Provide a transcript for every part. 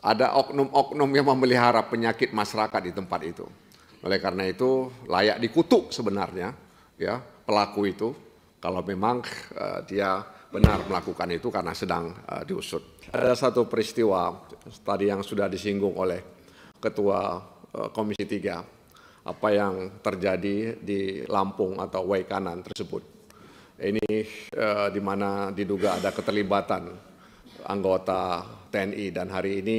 ada oknum-oknum yang memelihara penyakit masyarakat di tempat itu. Oleh karena itu layak dikutuk sebenarnya ya pelaku itu kalau memang dia benar melakukan itu karena sedang diusut. Ada satu peristiwa tadi yang sudah disinggung oleh Ketua Komisi 3, apa yang terjadi di Lampung atau Waikanan tersebut. Ini di mana diduga ada keterlibatan anggota TNI dan hari ini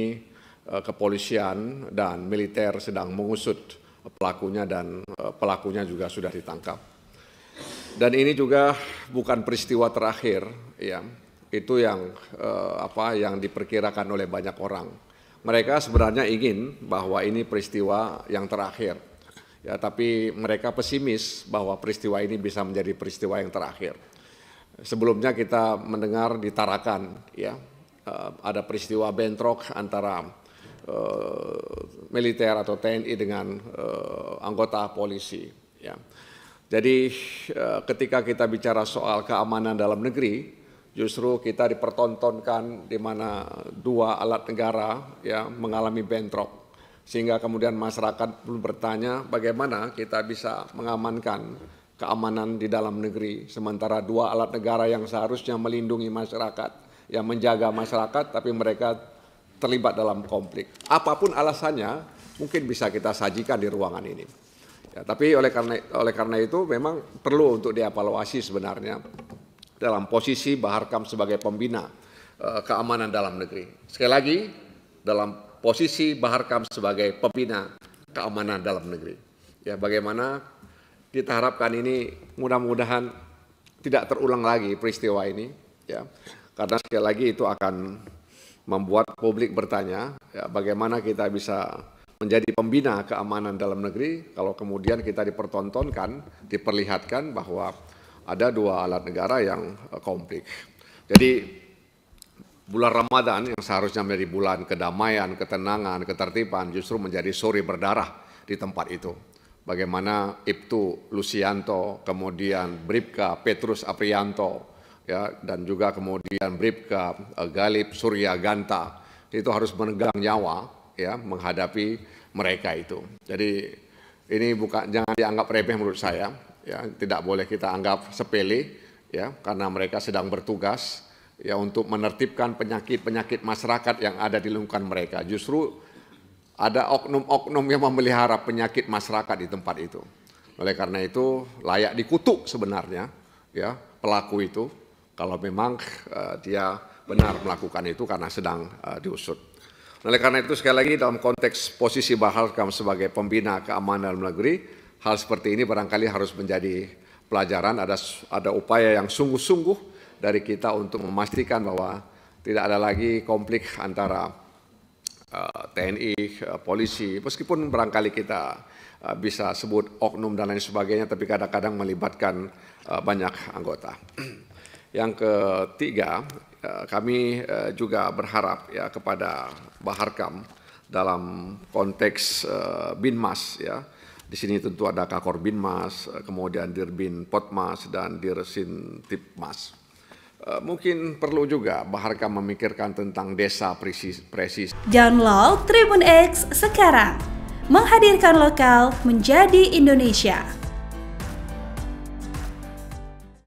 kepolisian dan militer sedang mengusut pelakunya dan pelakunya juga sudah ditangkap. Dan ini juga bukan peristiwa terakhir, ya. Itu yang yang diperkirakan oleh banyak orang. Mereka sebenarnya ingin bahwa ini peristiwa yang terakhir, ya. Tapi mereka pesimis bahwa peristiwa ini bisa menjadi peristiwa yang terakhir. Sebelumnya kita mendengar di Tarakan, ya, ada peristiwa bentrok antara militer atau TNI dengan anggota polisi. Ya. Jadi ketika kita bicara soal keamanan dalam negeri, justru kita dipertontonkan di mana dua alat negara ya mengalami bentrok, sehingga kemudian masyarakat pun bertanya bagaimana kita bisa mengamankan keamanan di dalam negeri, sementara dua alat negara yang seharusnya melindungi masyarakat, yang menjaga masyarakat, tapi mereka terlibat dalam konflik. Apapun alasannya, mungkin bisa kita sajikan di ruangan ini. Ya, tapi oleh karena itu memang perlu untuk dievaluasi sebenarnya dalam posisi Bahar Kam sebagai pembina keamanan dalam negeri. Sekali lagi, dalam posisi Bahar Kam sebagai pembina keamanan dalam negeri. Ya, bagaimana kita harapkan ini mudah-mudahan tidak terulang lagi peristiwa ini, ya, karena sekali lagi itu akan membuat publik bertanya, ya, bagaimana kita bisa menjadi pembina keamanan dalam negeri kalau kemudian kita dipertontonkan, diperlihatkan bahwa ada dua alat negara yang konflik. Jadi bulan Ramadan yang seharusnya menjadi bulan kedamaian, ketenangan, ketertiban justru menjadi suri berdarah di tempat itu. Bagaimana Ibtu Lusianto, kemudian Bribka Petrus Aprianto, ya, dan juga kemudian Bribka Galib Surya Ganta itu harus menegang nyawa, ya, menghadapi mereka itu. Jadi ini jangan dianggap remeh menurut saya, ya, tidak boleh kita anggap sepele, ya, karena mereka sedang bertugas, ya, untuk menertibkan penyakit-penyakit masyarakat yang ada di lingkungan mereka. Justru ada oknum-oknum yang memelihara penyakit masyarakat di tempat itu. Oleh karena itu layak dikutuk sebenarnya, ya, pelaku itu kalau memang dia benar melakukan itu karena sedang diusut. Oleh karena itu sekali lagi dalam konteks posisi Bahar Kam sebagai pembina keamanan dalam negeri, hal seperti ini barangkali harus menjadi pelajaran. Ada upaya yang sungguh-sungguh dari kita untuk memastikan bahwa tidak ada lagi konflik antara TNI, polisi, meskipun barangkali kita bisa sebut oknum dan lain sebagainya, tapi kadang-kadang melibatkan banyak anggota. Yang ketiga, kami juga berharap ya kepada Bahar Kam dalam konteks Binmas, ya. Di sini tentu ada Kakor Binmas, kemudian Dirbin Potmas dan Dirsintipmas. Mungkin perlu juga Bahar Kam memikirkan tentang desa presisi. Download Tribun X sekarang, menghadirkan lokal menjadi Indonesia.